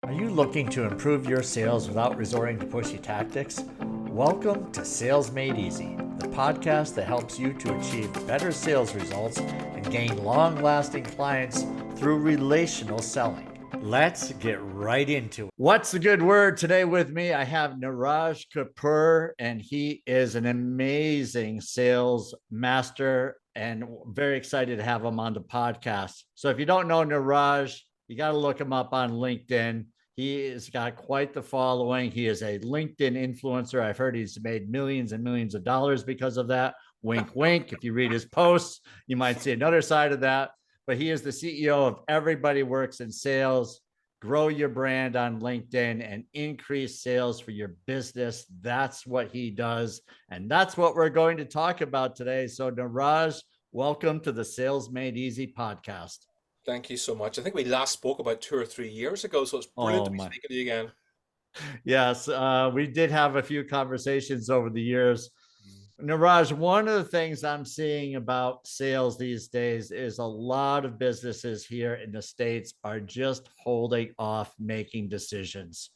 Are you looking to improve your sales without resorting to pushy tactics? Welcome to Sales Made Easy, the podcast that helps you to achieve better sales results and gain long-lasting clients through relational selling. Let's get right into it. What's the good word? Today with me, I have Niraj Kapur, and he is an amazing sales master and very excited to have him on the podcast. So if you don't know Niraj, you got to look him up on LinkedIn. He has got quite the following. He is a LinkedIn influencer. I've heard he's made millions and millions of dollars because of that. Wink, wink. If you read his posts, you might see another side of that. But he is the CEO of Everybody Works in Sales. Grow your brand on LinkedIn and increase sales for your business. That's what he does. And that's what we're going to talk about today. So, Niraj, welcome to the Sales Made Easy podcast. Thank you so much. I think we last spoke about 2 or 3 years ago, so it's brilliant to be speaking to you again. Yes, we did have a few conversations over the years. Niraj, one of the things I'm seeing about sales these days is a lot of businesses here in the States are just holding off making decisions.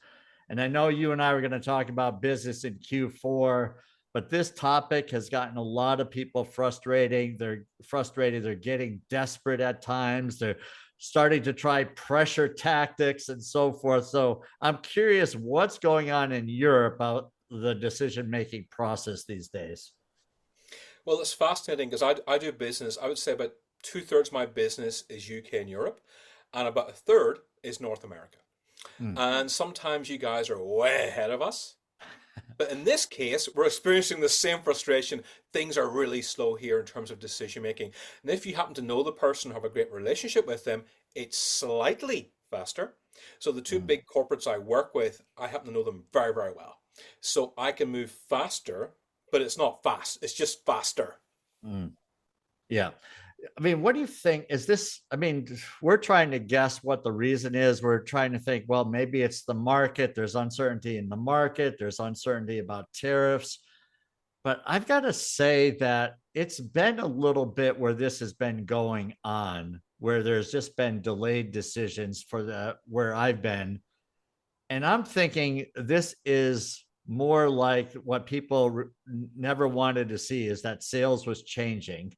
And I know you and I were going to talk about business in Q4, but this topic has gotten a lot of people frustrating. They're frustrated. They're getting desperate at times. They're starting to try pressure tactics and so forth. So I'm curious what's going on in Europe about the decision-making process these days. Well, it's fascinating because I do business. I would say about two-thirds of my business is UK and Europe, and about a third is North America. And sometimes you guys are way ahead of us. But in this case, we're experiencing the same frustration. Things are really slow here in terms of decision making. And if you happen to know the person, have a great relationship with them, it's slightly faster. So the two big corporates I work with, I happen to know them very, very well. So I can move faster, but it's not fast. It's just faster. Yeah. I mean, what do you think? Is this, I mean, we're trying to guess what the reason is. We're trying to think, well, maybe it's the market. There's uncertainty in the market. There's uncertainty about tariffs. But I've got to say that it's been a little bit where this has been going on, where there's just been delayed decisions for where I've been. And I'm thinking this is more like what people never wanted to see, is that sales was changing.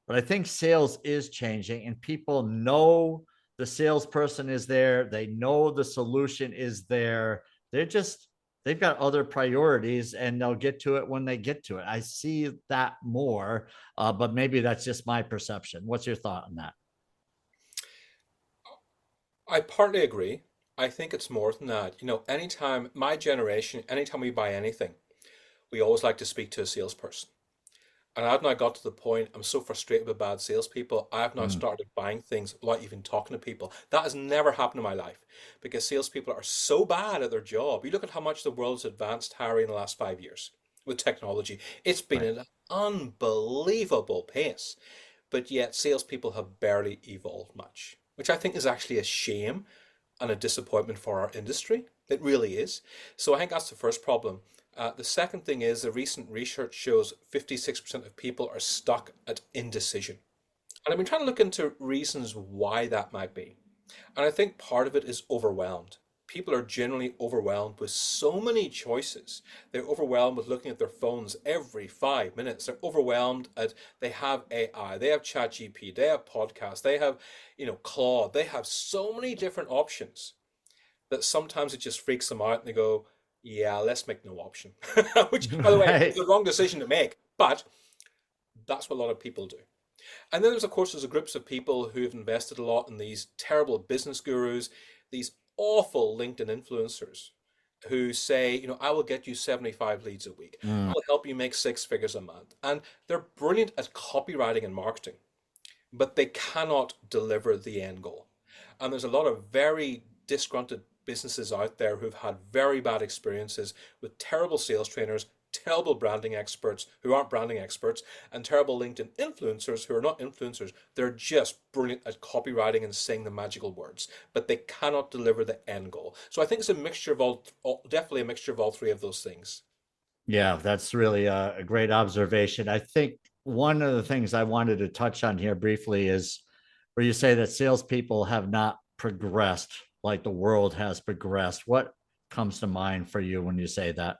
But I think sales is changing, and people know the salesperson is there. They know the solution is there. They've got other priorities, and they'll get to it when they get to it. I see that more, but maybe that's just my perception. What's your thought on that? I partly agree. I think it's more than that. Anytime my generation, anytime we buy anything, we always like to speak to a salesperson. And I've now got to the point, I'm so frustrated with bad salespeople, I've now started buying things without even talking to people. That has never happened in my life because salespeople are so bad at their job. You look at how much the world's advanced, Harry, in the last 5 years with technology. It's been Right. an unbelievable pace, but yet salespeople have barely evolved much, which I think is actually a shame and a disappointment for our industry. It really is. So I think that's the first problem. The second thing is the recent research shows 56% of people are stuck at indecision. And I've been trying to look into reasons why that might be. And I think part of it is overwhelmed. People are generally overwhelmed with so many choices. They're overwhelmed with looking at their phones every 5 minutes. They're overwhelmed at they have AI, they have ChatGPT, they have podcasts, they have, Claude. They have so many different options that sometimes it just freaks them out and they go, yeah, let's make no option. Which, by the way, is Right. the wrong decision to make, but that's what a lot of people do. And then of course, there's a groups of people who have invested a lot in these terrible business gurus, these awful LinkedIn influencers who say, I will get you 75 leads a week. Mm. I'll help you make 6 figures a month. And they're brilliant at copywriting and marketing, but they cannot deliver the end goal. And there's a lot of very disgruntled businesses out there who've had very bad experiences with terrible sales trainers, terrible branding experts who aren't branding experts, and terrible LinkedIn influencers who are not influencers. They're just brilliant at copywriting and saying the magical words, but they cannot deliver the end goal. So I think it's a mixture of definitely a mixture of all three of those things. Yeah, that's really a great observation. I think one of the things I wanted to touch on here briefly is where you say that salespeople have not progressed. like the world has progressed. What comes to mind for you when you say that?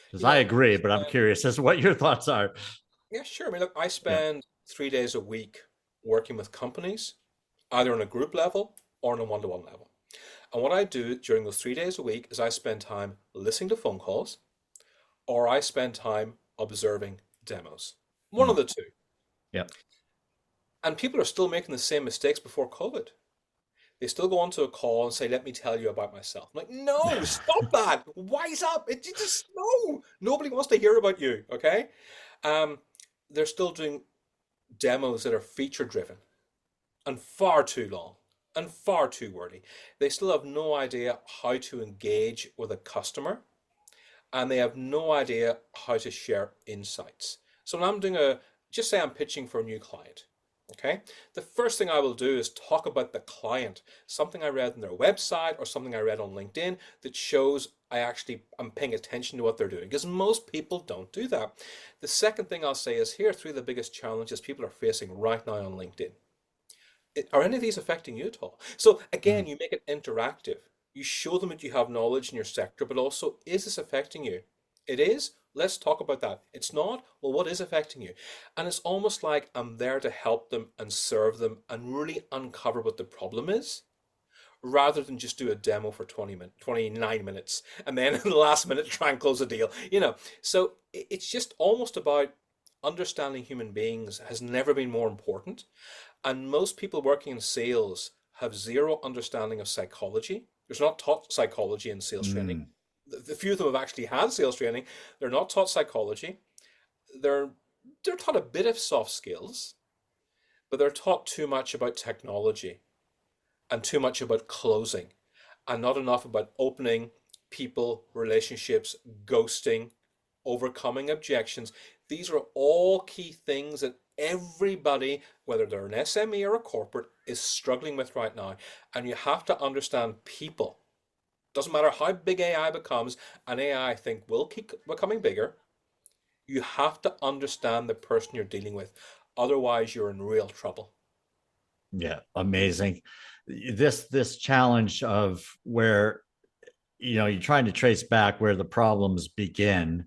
Because You I know, agree, but I'm curious as to what your thoughts are. yeah, sure. I mean, look, I Yeah. spend 3 days a week working with companies, either on a group level or on a one-to-one level. And what I do during those 3 days a week is I spend time listening to phone calls or I spend time observing demos. One of Mm. the two. Yep. And people are still making the same mistakes before COVID. They still go onto a call and say, "Let me tell you about myself." I'm like, no, stop that. Wise up. You just no. Nobody wants to hear about you. Okay. Um, they're still doing demos that are feature driven and far too long and far too wordy. They still have no idea how to engage with a customer and they have no idea how to share insights. So when I'm doing just say I'm pitching for a new client, okay? The first thing I will do is talk about the client, something I read on their website or something I read on LinkedIn that shows I'm paying attention to what they're doing because most people don't do that. The second thing I'll say is here are three of the biggest challenges people are facing right now on LinkedIn. Are any of these affecting you at all? So again, Mm. you make it interactive. You show them that you have knowledge in your sector, but also, is this affecting you? It is. Let's talk about that. It's not. Well, what is affecting you? And it's almost like I'm there to help them and serve them and really uncover what the problem is, rather than just do a demo for 29 minutes and then in the last minute try and close a deal. So it's just almost about understanding human beings has never been more important. And most people working in sales have zero understanding of psychology. There's not taught psychology in sales training. Mm. The few of them have actually had sales training. They're not taught psychology. They're they're taught a bit of soft skills, but they're taught too much about technology and too much about closing and not enough about opening people, relationships, ghosting, overcoming objections. These are all key things that everybody, whether they're an SME or a corporate, is struggling with right now. And you have to understand people. Doesn't matter how big AI becomes, and AI I think will keep becoming bigger. You have to understand the person you're dealing with. Otherwise, you're in real trouble. Yeah. Amazing. This challenge of where you're trying to trace back where the problems begin.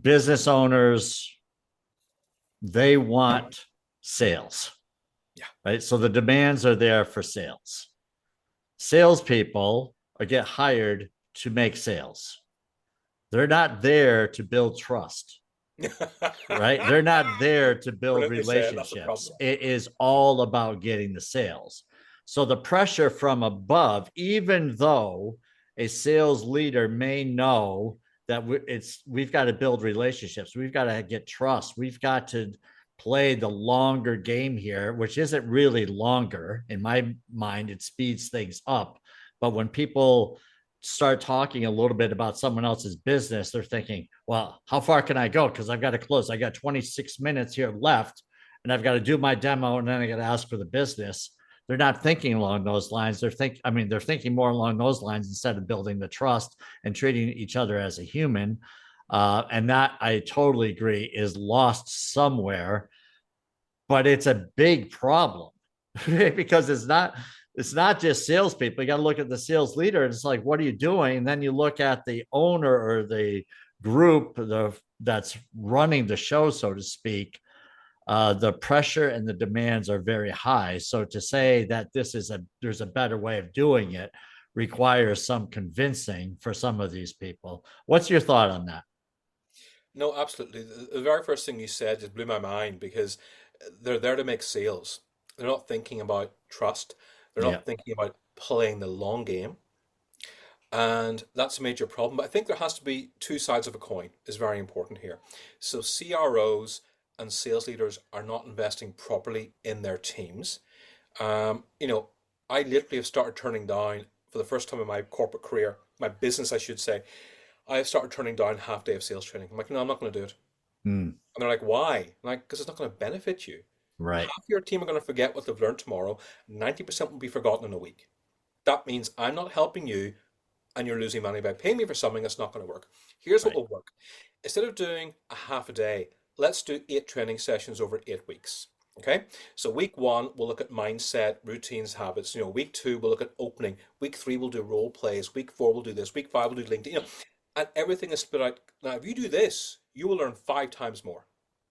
Business owners, they want sales, Yeah. right? So the demands are there for sales. Salespeople get hired to make sales. They're not there to build trust, right? They're not there to build Brilliantly said. That's the relationships. problem. It is all about getting the sales. So the pressure from above, even though a sales leader may know that we've got to build relationships, we've got to get trust, we've got to play the longer game here, which isn't really longer in my mind. It speeds things up. But when people start talking a little bit about someone else's business, they're thinking, well, how far can I go? Because I've got to close. I got 26 minutes here left and I've got to do my demo and then I got to ask for the business. They're not thinking along those lines. They're thinking more along those lines instead of building the trust and treating each other as a human. And that I totally agree is lost somewhere, but it's a big problem because it's not just salespeople. You got to look at the sales leader. And it's like, what are you doing? And then you look at the owner or the group that's running the show, so to speak. The pressure and the demands are very high. So to say that there's a better way of doing it requires some convincing for some of these people. What's your thought on that? No, absolutely. The very first thing you said just blew my mind because they're there to make sales. They're not thinking about trust. They're Yeah. not thinking about playing the long game. And that's a major problem. But I think there has to be two sides of a coin is very important here. So CROs and sales leaders are not investing properly in their teams. Um, you know, I literally have started turning down for the first time in my corporate career, my business, I should say, I have started turning down half day of sales training. I'm like, no, I'm not going to do it. Mm, And they're like, why? I'm like, because it's not going to benefit you. right. Half your team are going to forget what they've learned tomorrow. 90% will be forgotten in a week. That means I'm not helping you and you're losing money by paying me for something that's not going to work. Here's what Right. will work. Instead of doing a half a day, let's do 8 training sessions over 8 weeks. Okay, so week one, we'll look at mindset, routines, habits. Week two, we'll look at opening. Week three, we'll do role plays. Week four, we'll do this. Week five, we'll do LinkedIn. And everything is split out. Now, if you do this, you will learn 5 times more.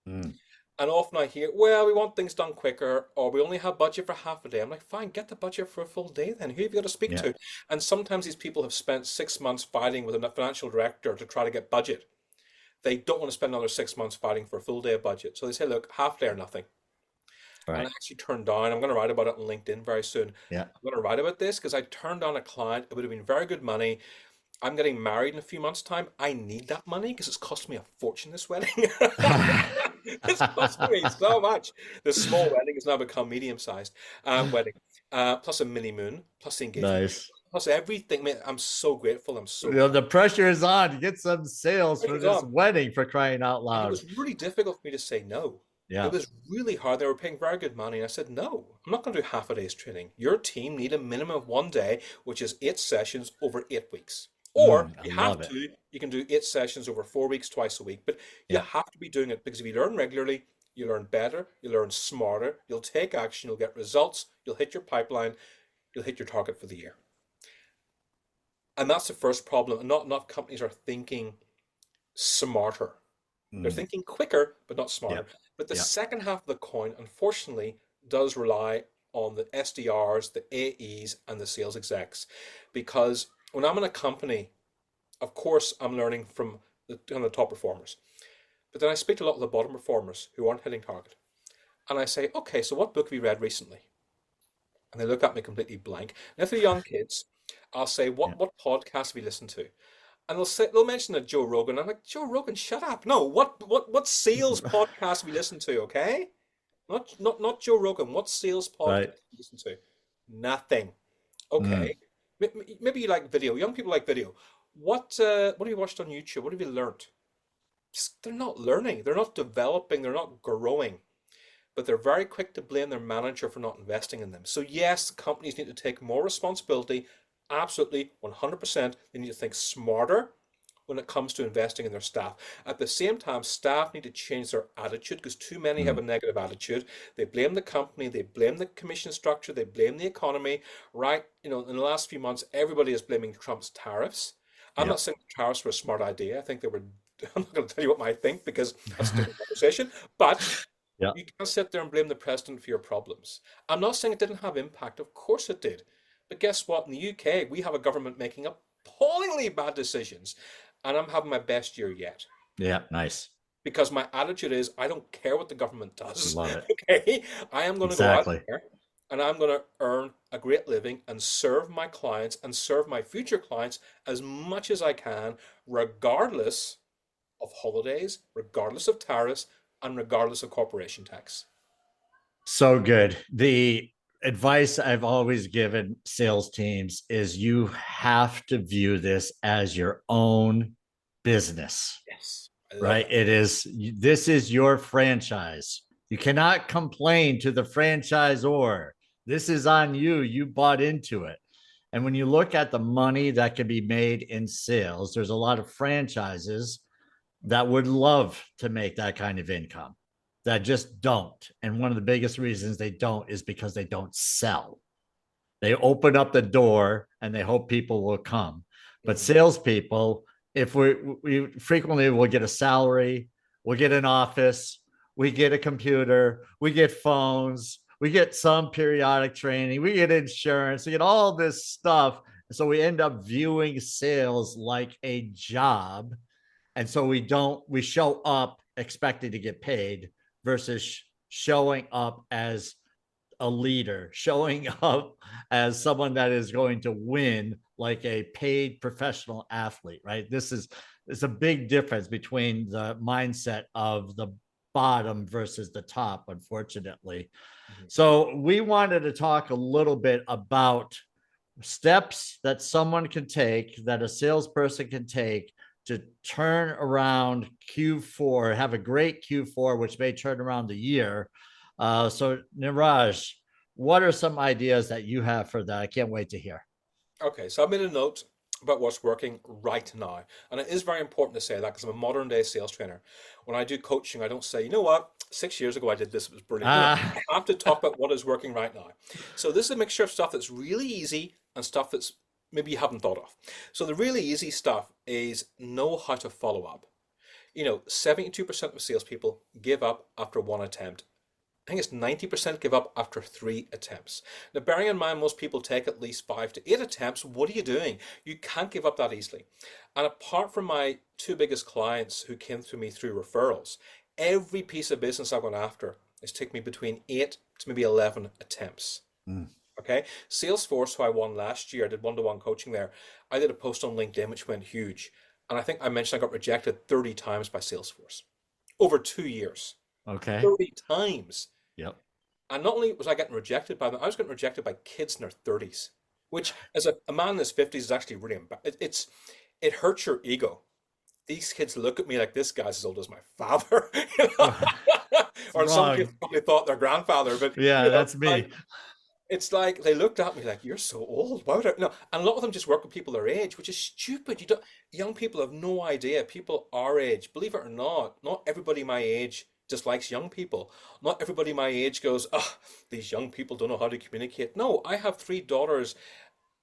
Mm. And often I hear, well, we want things done quicker, or we only have budget for half a day. I'm like, fine, get the budget for a full day then. Who have you got to speak Yeah. to? And sometimes these people have spent 6 months fighting with a financial director to try to get budget. They don't want to spend another 6 months fighting for a full day of budget. So they say, look, half day or nothing. And I Right. actually turned down, I'm going to write about it on LinkedIn very soon. Yeah. I'm going to write about this because I turned down a client. It would have been very good money. I'm getting married in a few months' time. I need that money because it's cost me a fortune, this wedding. It's costing me so much. The small wedding has now become medium-sized wedding, plus a mini moon, plus the engagement, Nice. plus everything. Man, I'm so grateful. I'm You so know, the pressure is on to get some sales for pressure's this on. wedding, for crying out And it loud. was really difficult for me to say no. It Yeah. was really hard. They were paying very good money. And I said, no, I'm not going to do half a day's training. Your team need a minimum of 1 day, which is 8 sessions over 8 weeks. Or I you have love it. to, you can do 8 sessions over 4 weeks, twice a week. But you Yeah. have to be doing it because if you learn regularly, you learn better, you learn smarter, you'll take action, you'll get results, you'll hit your pipeline, you'll hit your target for the year. And that's the first problem. And not enough companies are thinking smarter. They're Mm. thinking quicker, but not smarter. Yep. But the Yep. second half of the coin, unfortunately, does rely on the SDRs, the AEs, and the sales execs. Because when I'm in a company, of course, I'm learning from the top performers. But then I speak to a lot of the bottom performers who aren't hitting target. And I say, okay, so what book have you read recently? And they look at me completely blank. And if they're young kids, I'll say, Yeah. what podcast have you listened to? And they'll mention a Joe Rogan. I'm like, Joe Rogan, shut up. No, what sales podcast have you listened to, okay? Not Joe Rogan. What sales podcast Right. have you listened to? Nothing. Mm. Okay. Maybe you like video. Young people like video. What have you watched on YouTube? What have you learned? They're not learning. They're not developing. They're not growing. But they're very quick to blame their manager for not investing in them. So yes, companies need to take more responsibility. Absolutely, 100%. They need to think smarter when it comes to investing in their staff. At the same time, staff need to change their attitude because too many have a Mm. negative attitude. They blame the company, they blame the commission structure, they blame the economy. Right? In the last few months, everybody is blaming Trump's tariffs. I'm not Yep. saying tariffs were a smart idea. I think they were. I'm not going to tell you what I think because that's a different conversation. But Yeah. you can't sit there and blame the president for your problems. I'm not saying it didn't have impact. Of course it did. But guess what? In the UK, we have a government making appallingly bad decisions, and I'm having my best year yet. Yeah. Nice. Because my attitude is, I don't care what the government does. Love it. Okay? I am going to go out Exactly. there and I'm going to earn a great living and serve my clients and serve my future clients as much as I can, regardless of holidays, regardless of tariffs, and regardless of corporation tax. So good. The advice I've always given sales teams is you have to view this as your own business, Yes, I love right? that. This is your franchise. You cannot complain to the franchisor. This is on you. You bought into it. And when you look at the money that can be made in sales, there's a lot of franchises that would love to make that kind of income that just don't. And one of the biggest reasons they don't is because they don't sell. They open up the door and they hope people will come. But Mhm. salespeople, if we frequently will get a salary, we'll get an office, we get a computer, we get phones, we get some periodic training, we get insurance, we get all this stuff. So we end up viewing sales like a job, and so we show up expecting to get paid versus showing up as a leader, showing up as someone that is going to win like a paid professional athlete, right? It's a big difference between the mindset of the bottom versus the top, unfortunately. Mhm. So we wanted to talk a little bit about steps that someone can take, that a salesperson can take to turn around Q4, have a great Q4, which may turn around the year. So, Niraj, what are some ideas that you have for that? I can't wait to hear. Okay, so I made a note. about what's working right now. And it is very important to say that because I'm a modern day sales trainer. When I do coaching, I don't say, you know what, 6 years ago I did this, it was brilliant. No, Ah, I have to talk about what is working right now. So this is a mixture of stuff that's really easy and stuff that's maybe you haven't thought of. So the really easy stuff is know how to follow up. 72% of salespeople give up after one attempt. I think it's 90% give up after 3 attempts. Now, bearing in mind most people take at least 5 to 8 attempts, what are you doing? You can't give up that easily. And apart from my two biggest clients who came to me through referrals, every piece of business I've gone after has taken me between 8 to maybe 11 attempts. mm, Okay, Salesforce, who I won last year, I did one-to-one coaching there. I did a post on LinkedIn which went huge. And I think I mentioned I got rejected 30 times by Salesforce over 2 years. okay. 30 times. Yep. And not only was I getting rejected by them, I was getting rejected by kids in their 30s, which as a man in his 50s is actually really it hurts your ego. These kids look at me like this guy's as old as my father, It's or in some cases wrong. probably thought their grandfather, but Yeah, that's like me. it's like they looked at me like, "You're so old. Why would I?" No, and a lot of them just work with people their age, which is stupid. You don't. Young people have no idea. People our age, believe it or not everybody my age dislikes young people. Not everybody my age goes, "Oh, these young people don't know how to communicate." No, I have 3 daughters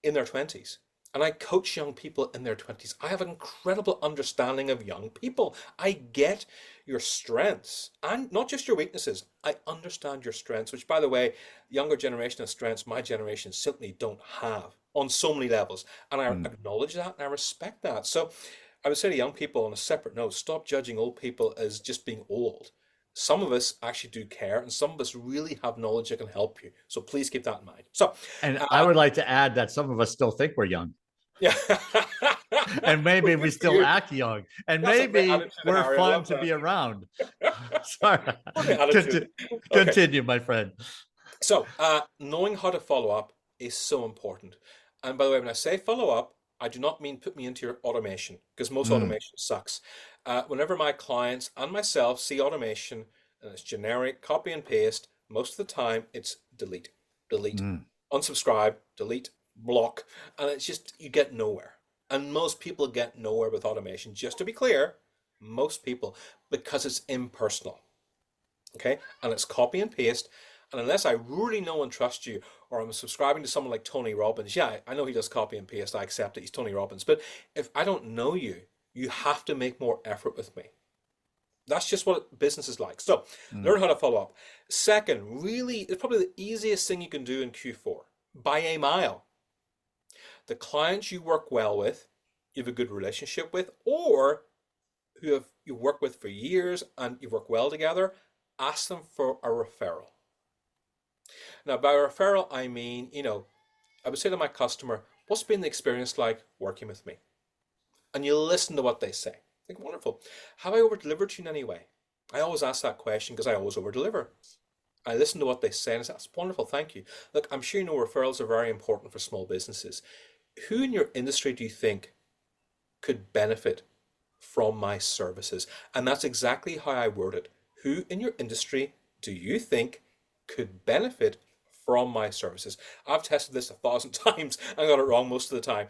in their 20s. And I coach young people in their 20s. I have an incredible understanding of young people. I get your strengths and not just your weaknesses. I understand your strengths, which, by the way, younger generation has strengths my generation simply don't have on so many levels. And I Mm. acknowledge that and I respect that. So I would say to young people on a separate note, stop judging old people as just being old. Some of us actually do care, and some of us really have knowledge that can help you. So please keep that in mind. So, And I uh, would like to add that some of us still think we're young. yeah. And Well, maybe we good for still you. act young. And That's a great maybe attitude, we're Harry. I fun love to be that. around. Sorry. What an attitude. Okay. Continue, my friend. So, knowing how to follow up is so important. And by the way, when I say follow up, I do not mean put me into your automation because most Mm, automation sucks. Whenever my clients and myself see automation and it's generic, copy and paste, most of the time it's delete, delete, mm. unsubscribe, delete, block, and it's just you get nowhere. And most people get nowhere with automation. Just to be clear, most people, because it's impersonal. Okay, and it's copy and paste. And unless I really know and trust you, or I'm subscribing to someone like Tony Robbins, yeah, I know he does copy and paste. I accept it. He's Tony Robbins. But if I don't know you, you have to make more effort with me. That's just what business is like. So Mm. learn how to follow up. Second, really, it's probably the easiest thing you can do in Q4 by a mile. The clients you work well with, you have a good relationship with, or who have you worked with for years and you work well together, ask them for a referral. Now, by referral, I mean, I would say to my customer, what's been the experience like working with me? And you listen to what they say. Like, wonderful. Have I over delivered to you in any way? I always ask that question because I always over deliver. I listen to what they say and I say, that's wonderful, thank you. Look, I'm sure you know referrals are very important for small businesses. Who in your industry do you think could benefit from my services? And that's exactly how I word it. Who in your industry do you think could benefit from my services? I've tested this 1,000 times and got it wrong most of the time,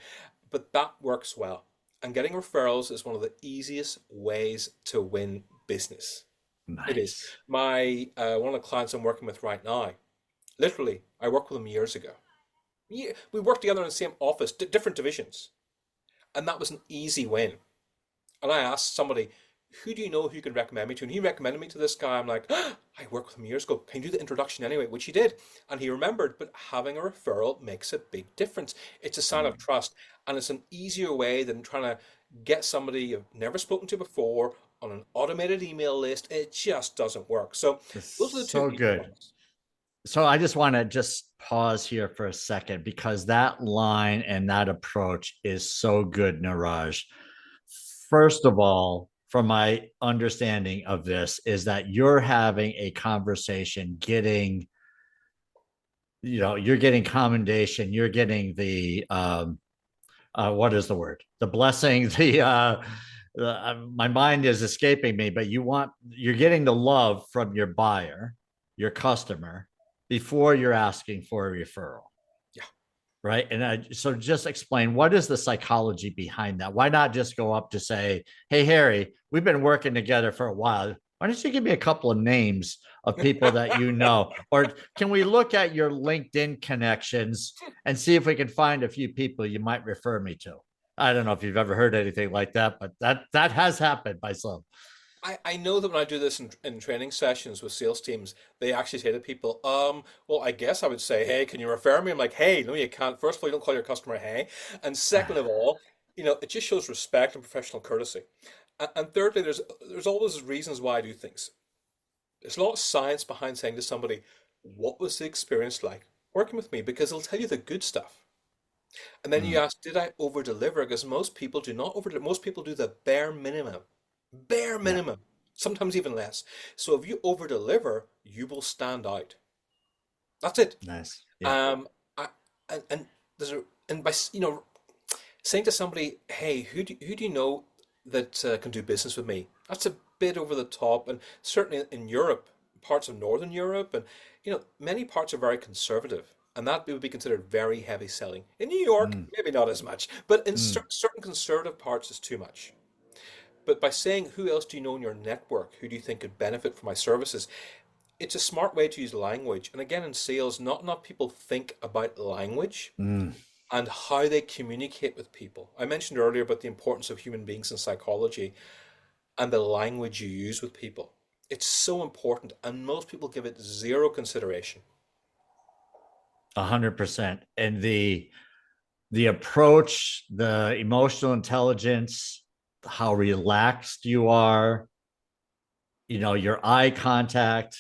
but that works well. And getting referrals is one of the easiest ways to win business. It is. Nice. My one of the clients I'm working with right now, literally, I worked with him years ago. Yeah, we worked together in the same office, different divisions, and that was an easy win. And I asked somebody, who do you know who you can recommend me to? And he recommended me to this guy. I'm like, oh, I worked with him years ago. Can you do the introduction anyway? Which he did. And he remembered, but having a referral makes a big difference. It's a sign of Mm. trust. And it's an easier way than trying to get somebody you've never spoken to before on an automated email list. It just doesn't work. So those are the two So easy good. ones. So I just want to just pause here for a second because that line and that approach is so good, Niraj. First of all, from my understanding of this, is that you're having a conversation, getting, you're getting commendation, you're getting the what is the word? The blessing, my mind is escaping me, but you're getting the love from your buyer, your customer, before you're asking for a referral. Yeah. right? And so just explain, what is the psychology behind that? Why not just go up to say, hey, Harry, we've been working together for a while. Why don't you give me a couple of names of people that you know? Or can we look at your LinkedIn connections and see if we can find a few people you might refer me to? I don't know if you've ever heard anything like that, but that has happened by some. I know that when I do this in training sessions with sales teams, they actually say to people, well, I guess I would say, hey, can you refer me? I'm like, hey, no, you can't. First of all, you don't call your customer hey. And second of all, it just shows respect and professional courtesy. And thirdly, there's always reasons why I do things. There's a lot of science behind saying to somebody, what was the experience like working with me? Because they'll tell you the good stuff. And then you Mm, ask, did I over deliver? Because most people do not over deliver. Most people do the bare minimum. Bare yeah, minimum. Sometimes even less. So if you over deliver, you will stand out. That's it. nice. Yeah. Um, I, and there's a and by saying to somebody, hey, who do you know that can do business with me? That's a bit over the top, and certainly in Europe, parts of Northern Europe, and many parts are very conservative, and that would be considered very heavy selling. In New York, Mm, maybe not as much, but in mm. certain conservative parts, it's too much. But by saying, who else do you know in your network? Who do you think could benefit from my services? It's a smart way to use language. And again, in sales, not enough people think about language Mm. and how they communicate with people. I mentioned earlier about the importance of human beings and psychology and the language you use with people. It's so important, and most people give it zero consideration. 100%. And the approach, the emotional intelligence, how relaxed you are, your eye contact.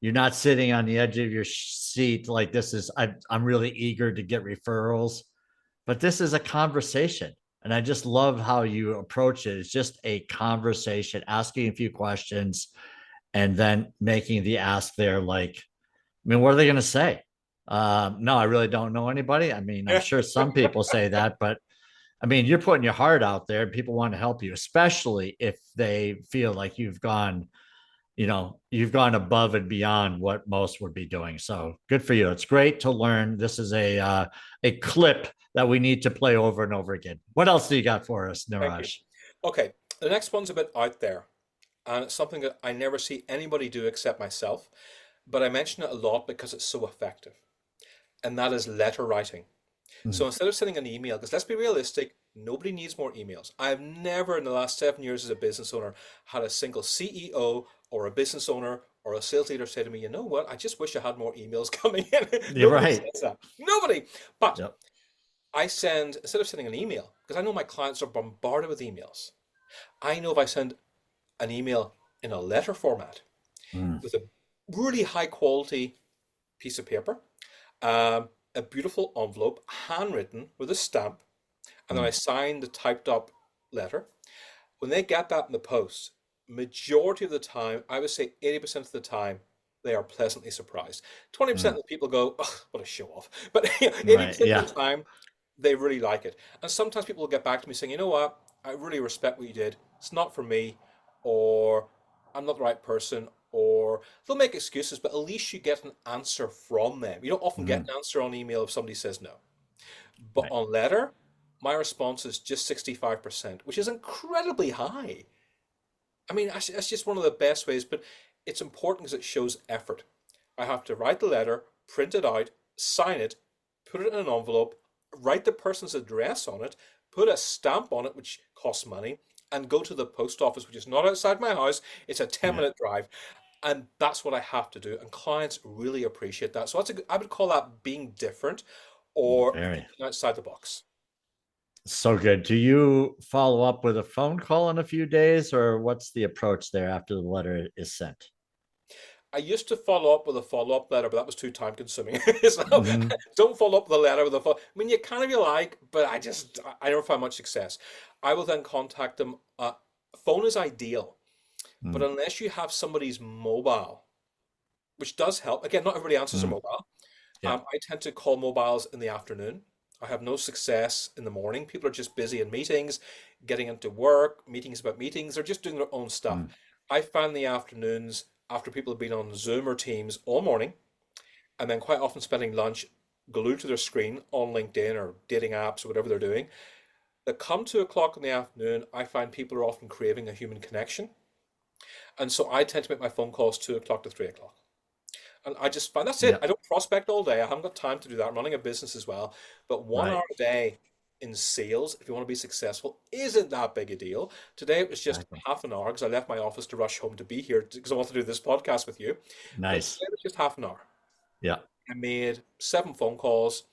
You're not sitting on the edge of your seat like this is, I'm really eager to get referrals, but this is a conversation. And I just love how you approach it. It's just a conversation, asking a few questions and then making the ask there like, I mean, what are they going to say? No, I really don't know anybody. I mean, I'm sure some people say that, but I mean, you're putting your heart out there and people want to help you, especially if they feel like you've gone above and beyond what most would be doing. So good for you. It's great to learn. This is a clip that we need to play over and over again. What else do you got for us, Thank you. Niraj? Okay, the next one's a bit out there, and it's something that I never see anybody do except myself, but I mention it a lot because it's so effective, and that is letter writing. Mm, So instead of sending an email, because let's be realistic, nobody needs more emails. I've never in the last 7 years as a business owner had a single CEO or a business owner or a sales leader say to me, you know what, I just wish I had more emails coming in. you're Nobody right. says that. Nobody. But Yep. instead of sending an email, because I know my clients are bombarded with emails, I know if I send an email in a letter format Mm, with a really high quality piece of paper, a beautiful envelope, handwritten with a stamp, and then I mm, sign the typed up letter. When they get that in the post, majority of the time, I would say 80% of the time, they are pleasantly surprised. 20% mm. of the people go, oh, what a show off. But Right. 80% of Yeah. the time, they really like it. And sometimes people will get back to me saying, you know what, I really respect what you did. It's not for me, or I'm not the right person, or they'll make excuses, but at least you get an answer from them. You don't often get Mm, an answer on email if somebody says no. But right. on letter, my response is just 65%, which is incredibly high. I mean, that's just one of the best ways, but it's important because it shows effort. I have to write the letter, print it out, sign it, put it in an envelope, write the person's address on it, put a stamp on it, which costs money, and go to the post office, which is not outside my house. It's a 10 Yeah. minute drive. And that's what I have to do. And clients really appreciate that. So I would call that being different or Very. thinking outside the box. So good. Do you follow up with a phone call in a few days, or what's the approach there after the letter is sent? I used to follow up with a follow-up letter, but that was too time consuming. So Hmm. don't follow up with a letter with a follow. I mean, you can if you like, but I never find much success. I will then contact them. Phone is ideal, but Mm, unless you have somebody's mobile, which does help. Again, not everybody answers a mm. mobile. Yeah. I tend to call mobiles in the afternoon. I have no success in the morning. People are just busy in meetings, getting into work, meetings about meetings. They're just doing their own stuff. Mm, I find the afternoons after people have been on Zoom or Teams all morning, and then quite often spending lunch glued to their screen on LinkedIn or dating apps or whatever they're doing, that come 2 o'clock in the afternoon, I find people are often craving a human connection. And so I tend to make my phone calls 2 o'clock to 3 o'clock. And I just find that's it. Yeah. I don't prospect all day. I haven't got time to do that. I'm running a business as well. But 1 hour Right. a day in sales, if you want to be successful, isn't that big a deal. Today it was just Exactly. half an hour because I left my office to rush home to be here because I want to do this podcast with you. But Nice. today it was just half an hour. Yeah. I made 7 phone calls,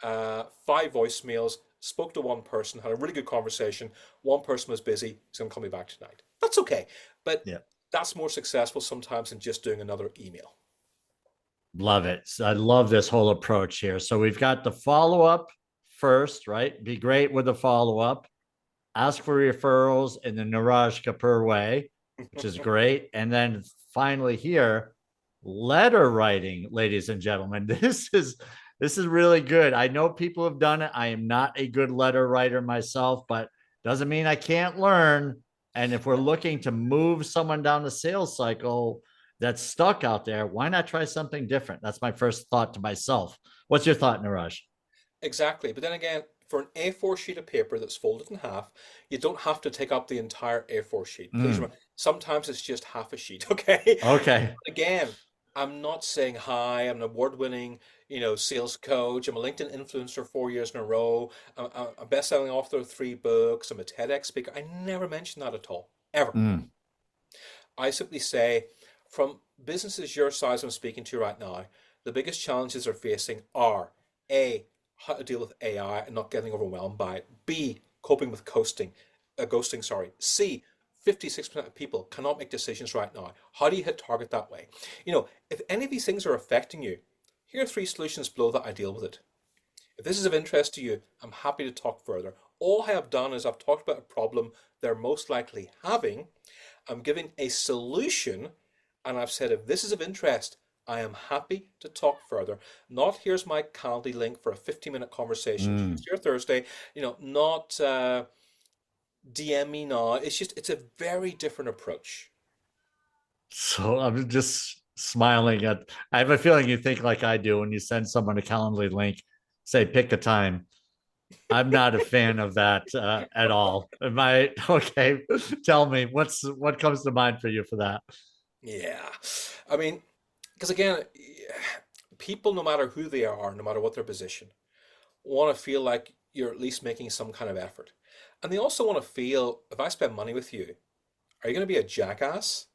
5 voicemails, spoke to one person, had a really good conversation. One person was busy. He's going to call me back tonight. That's okay. But Yeah. that's more successful sometimes than just doing another email. Love it. So I love this whole approach here. So we've got the follow up first, right? Be great with the follow up. Ask for referrals in the Niraj Kapur way, which is great. And then finally here, letter writing, ladies and gentlemen. This is really good. I know people have done it. I am not a good letter writer myself, but doesn't mean I can't learn. And if we're looking to move someone down the sales cycle that's stuck out there, why not try something different? That's my first thought to myself. What's your thought, Niraj? Exactly. But then again, for an A4 sheet of paper that's folded in half, you don't have to take up the entire A4 sheet. Please Mm, remember, sometimes it's just half a sheet, okay? okay. Again, I'm not saying, hi, I'm an award-winning, sales coach. I'm a LinkedIn influencer 4 years in a row. I'm a best-selling author of 3 books. I'm a TEDx speaker. I never mention that at all, ever. Mm, I simply say, from businesses your size I'm speaking to right now, the biggest challenges they're facing are A, how to deal with AI and not getting overwhelmed by it. B, coping with ghosting, sorry. C, 56% of people cannot make decisions right now. How do you hit target that way? If any of these things are affecting you, here are 3 solutions below that I deal with it. If this is of interest to you, I'm happy to talk further. All I have done is I've talked about a problem they're most likely having. I'm giving a solution, and I've said if this is of interest, I am happy to talk further. Not here's my Calendly link for a 15-minute conversation mm. Tuesday or Thursday. Not DM me now. It's a very different approach. So I'm just smiling at. I have a feeling you think like I do when you send someone a Calendly link, say pick a time. I'm not a fan of that at all. Am I okay? Tell me what comes to mind for you for that. Yeah. I mean, because again, people, no matter who they are, no matter what their position, want to feel like you're at least making some kind of effort. And they also want to feel if I spend money with you, are you going to be a jackass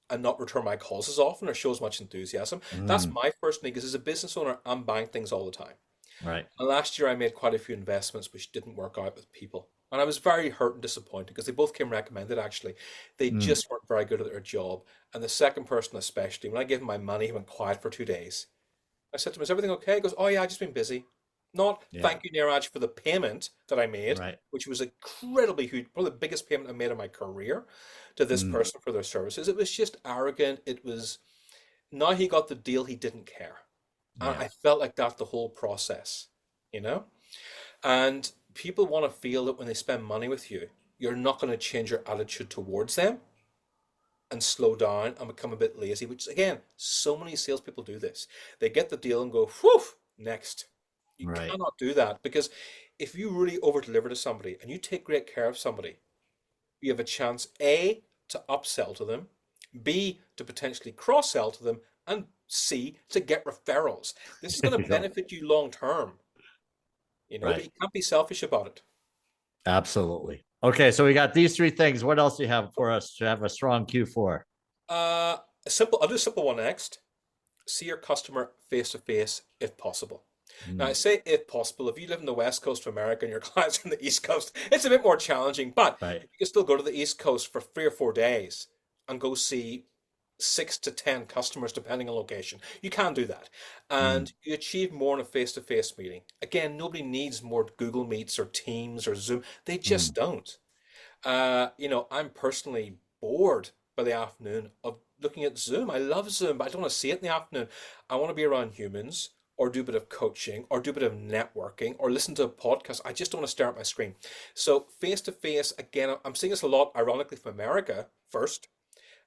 and not return my calls as often or show as much enthusiasm? That's Mm, my first thing because as a business owner, I'm buying things all the time. right. And last year I made quite a few investments which didn't work out with people. And I was very hurt and disappointed because they both came recommended actually. They Mm, just weren't very good at their job. And the second person especially, when I gave him my money, he went quiet for 2 days. I said to him, is everything okay? He goes, oh yeah, I've just been busy. Not yeah. thank you, Niraj, for the payment that I made, Right. which was incredibly huge, probably the biggest payment I made in my career to this Mm, person for their services. It was just arrogant. It was now he got the deal, he didn't care. And yeah. I felt like that the whole process, you know? And people want to feel that when they spend money with you, you're not going to change your attitude towards them and slow down and become a bit lazy, which again, so many salespeople do this. They get the deal and go, whew, next. You Right. cannot do that because if you really over deliver to somebody and you take great care of somebody, you have a chance A, to upsell to them, B, to potentially cross sell to them, and C, to get referrals. This is going to Yeah. benefit you long term, but Right. you can't be selfish about it. Absolutely. Okay, so we got these three things. What else do you have for us to have a strong Q4? I'll do a simple one next. See your customer face to face if possible. Now, I Mm, say if possible, if you live in the west coast of America and your clients are in the east coast, it's a bit more challenging, but right. you can still go to the east coast for 3 or 4 days and go see 6 to 10 customers depending on location. You can do that. Mm, And you achieve more in a face-to-face meeting. Again, nobody needs more Google Meets or Teams or Zoom. They just mm, don't. I'm personally bored by the afternoon of looking at Zoom. I love Zoom, but I don't want to see it in the afternoon. I want to be around humans or do a bit of coaching or do a bit of networking or listen to a podcast. I just don't want to stare at my screen. So face to face, again, I'm seeing this a lot, ironically, from America first.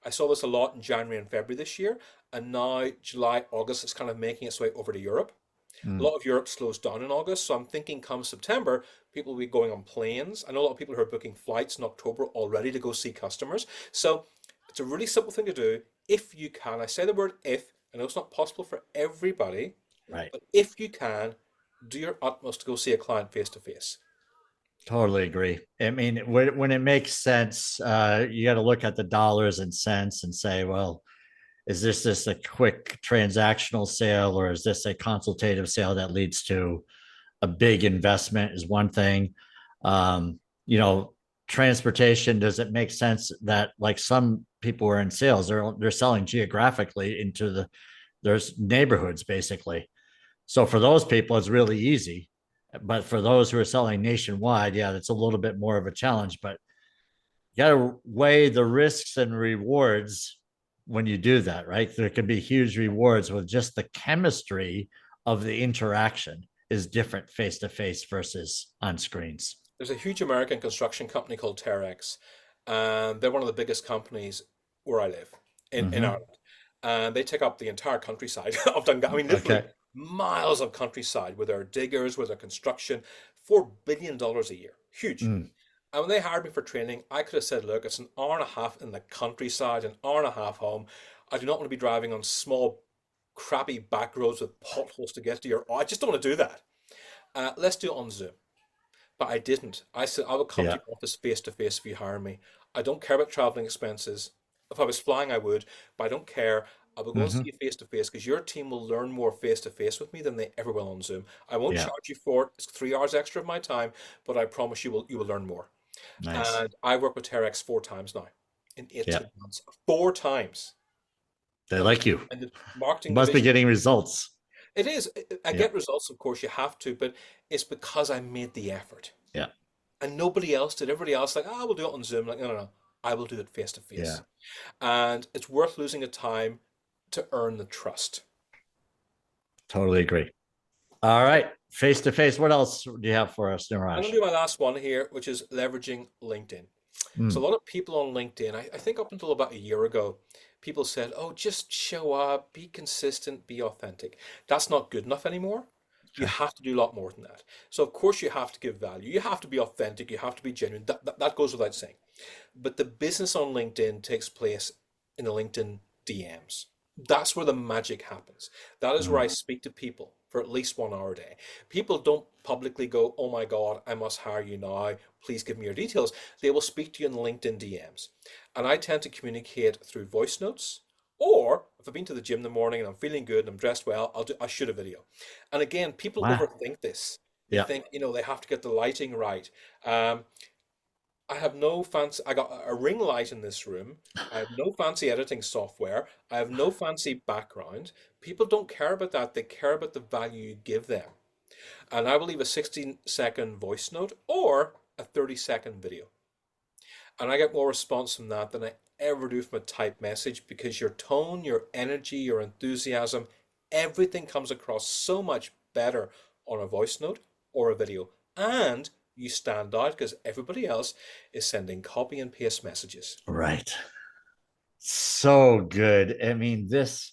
I saw this a lot in January and February this year, and now July, August, it's kind of making its way over to Europe. A Mm, lot of Europe slows down in August, so I'm thinking come September, people will be going on planes. I know a lot of people who are booking flights in October already to go see customers. So it's a really simple thing to do if you can. I say the word if. I know it's not possible for everybody, right. but if you can, do your utmost to go see a client face to face. Totally agree. I mean, when it makes sense, you got to look at the dollars and cents and say, well, is this just a quick transactional sale, or is this a consultative sale that leads to a big investment? Is one thing. You know, transportation, does it make sense that, like, some people are in sales, they're selling geographically into there's neighborhoods basically. So for those people, it's really easy. But for those who are selling nationwide, yeah, that's a little bit more of a challenge. But you got to weigh the risks and rewards when you do that, right? There can be huge rewards with just the chemistry of the interaction is different face to face versus on screens. There's a huge American construction company called Terex, and they're one of the biggest companies where I live in Mm-hmm. Ireland. And they take up the entire countryside of Dunga. I mean, literally Okay. miles of countryside with their diggers, with their construction, $4 billion a year. Huge. Mm, And when they hired me for training, I could have said, look, it's an hour and a half in the countryside, an hour and a half home. I do not want to be driving on small, crappy back roads with potholes to get to your. I just don't want to do that. Let's do it on Zoom. But I didn't. I said, I will come to yeah. your office face to face if you hire me. I don't care about traveling expenses. If I was flying, I would, but I don't care. I will go and see Mm-hmm. you face to face because your team will learn more face to face with me than they ever will on Zoom. I won't Yeah. charge you for it. It's 3 hours extra of my time, but I promise you will learn more. Nice. And I worked with Terex 4 times now in Yeah. 18 months. 4 times. They And, like you. and the marketing Must be division, getting results. it is. I Yeah. get results, of course, you have to, but it's because I made the effort. Yeah. And nobody else did. Everybody else like, we'll do it on Zoom. Like, no, no, no. I will do it face to Yeah. face. And it's worth losing the time to earn the trust. Totally agree. All right. Face to face. What else do you have for us, I'm Niraj? going to do my last one here, which is leveraging LinkedIn. So a Mm, lot of people on LinkedIn, I think up until about a year ago, people said, oh, just show up, be consistent, be authentic. That's not good enough anymore. You okay. have to do a lot more than that. So of course you have to give value. You have to be authentic. You have to be genuine. That goes without saying. But the business on LinkedIn takes place in the LinkedIn DMs. That's where the magic happens. That is where Mm, I speak to people for at least 1 hour a day. People don't publicly go, oh my God, I must hire you now. Please give me your details. They will speak to you in LinkedIn DMs. And I tend to communicate through voice notes. Or if I've been to the gym in the morning and I'm feeling good and I'm dressed well, I shoot a video. And again, people wow. overthink this. They Yeah. think, they have to get the lighting right. Um, I have no fancy. I got a ring light in this room. I have no fancy editing software. I have no fancy background. People don't care about that. They care about the value you give them. And I will leave a 16-second voice note or a 30-second video. And I get more response from that than I ever do from a typed message because your tone, your energy, your enthusiasm, everything comes across so much better on a voice note or a video. And you stand out because everybody else is sending copy and paste messages. Right. So good. I mean, this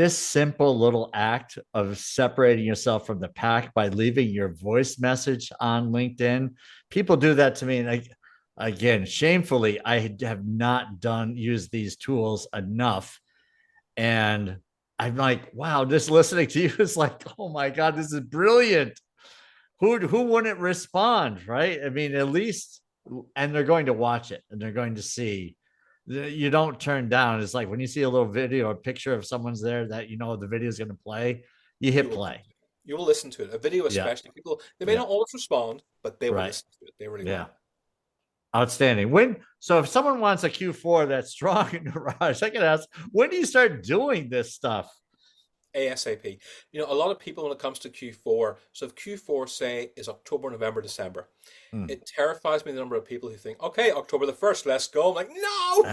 simple little act of separating yourself from the pack by leaving your voice message on LinkedIn. People do that to me, and again, shamefully, I have not done use these tools enough. And I'm like, wow, just listening to you is like, oh my God, this is brilliant. Who wouldn't respond, right? I mean, at least, and they're going to watch it and they're going to see. You don't turn down. It's like when you see a little video or picture of someone's there that you know the video is going to play, you You hit will listen play. to it. You will listen to it. A video, Yeah, especially, people, they may yeah, not always respond, but they will right. listen to it. They really Yeah, will. outstanding. When so if someone wants a Q4 that's strong in Raj, I can ask, when do you start doing this stuff? ASAP. A lot of people when it comes to Q4, so if Q4, say, is October, November, December, Hmm. it terrifies me the number of people who think, okay, October the 1st, let's go. I'm like, no!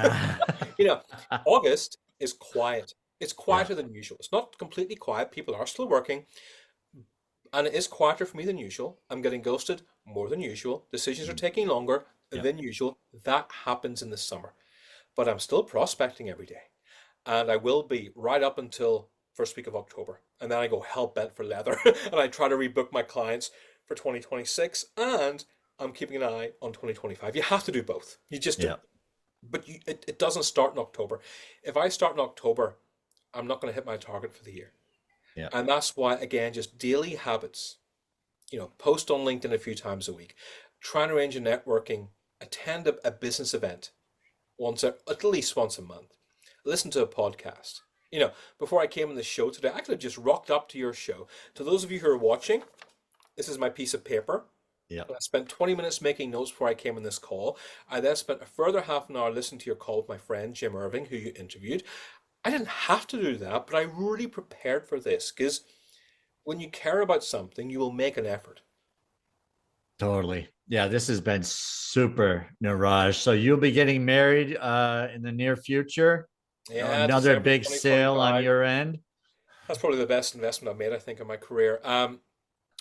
You know, August is quiet. It's Yeah. quieter than usual. It's not completely quiet. People are still working, and it is quieter for me than usual. I'm getting ghosted more than usual. Decisions are Hmm. taking longer Yeah. than usual. That happens in the summer. But I'm still prospecting every day. And I will be right up until first week of October. and then I go hell bent for leather and I try to rebook my clients for 2026, and I'm keeping an eye on 2025. You have to do both. You just do. Yeah. But it doesn't start in October. If I start in October, I'm not going to hit my target for the year. Yeah. And that's why, again, just daily habits, post on LinkedIn a few times a week, try and arrange a networking, attend a business event at least once a month, listen to a podcast. Before I came on the show today, I could have just rocked up to your show. To those of you who are watching, this is my piece of paper. Yeah. I spent 20 minutes making notes before I came on this call. I then spent a further half an hour listening to your call with my friend Jim Irving, who you interviewed. I didn't have to do that, but I really prepared for this, because when you care about something, you will make an effort. Totally. Yeah, this has been super, Niraj. So you'll be getting married in the near future. Yeah, Another December big sale on 2025. your end. That's probably the best investment I've made, I think, in my career.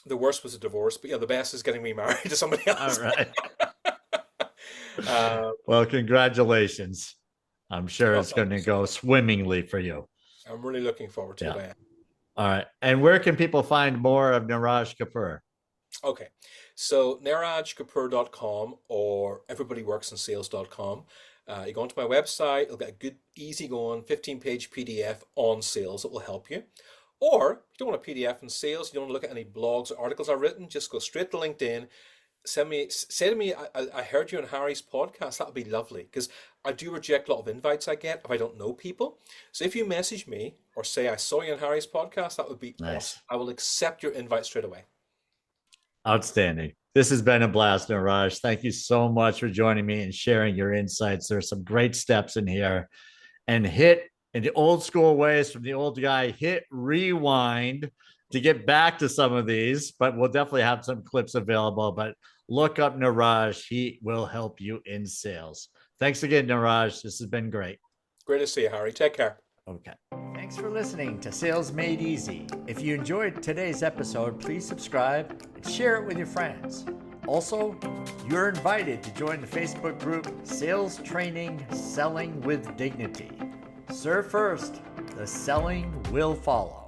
The worst was a divorce, but yeah, the best is getting remarried to somebody else. All right. Uh, Well, congratulations. I'm sure well, it's going to thanks. go swimmingly for you. I'm really looking forward to Yeah. it. All right. And where can people find more of Niraj Kapur? Okay, so nirajkapur.com or everybodyworksinsales.com. You go onto my website, you'll get a good, easy-going 15-page PDF on sales that will help you. Or if you don't want a PDF on sales, you don't want to look at any blogs or articles I've written, just go straight to LinkedIn. Say to me, I heard you on Harry's podcast. That would be lovely, because I do reject a lot of invites I get if I don't know people. So if you message me or say I saw you on Harry's podcast, that would be Nice. awesome. I will accept your invite straight away. Outstanding. This has been a blast, Niraj. Thank you so much for joining me and sharing your insights. There's some great steps in here. And hit, in the old school ways from the old guy, hit rewind to get back to some of these, but we'll definitely have some clips available. But look up Niraj. He will help you in sales. Thanks again, Niraj. This has been great. Great to see you, Harry. Take care. Okay. Thanks for listening to Sales Made Easy. If you enjoyed today's episode, please subscribe and share it with your friends. Also, you're invited to join the Facebook group Sales Training Selling with Dignity. Serve first, the selling will follow.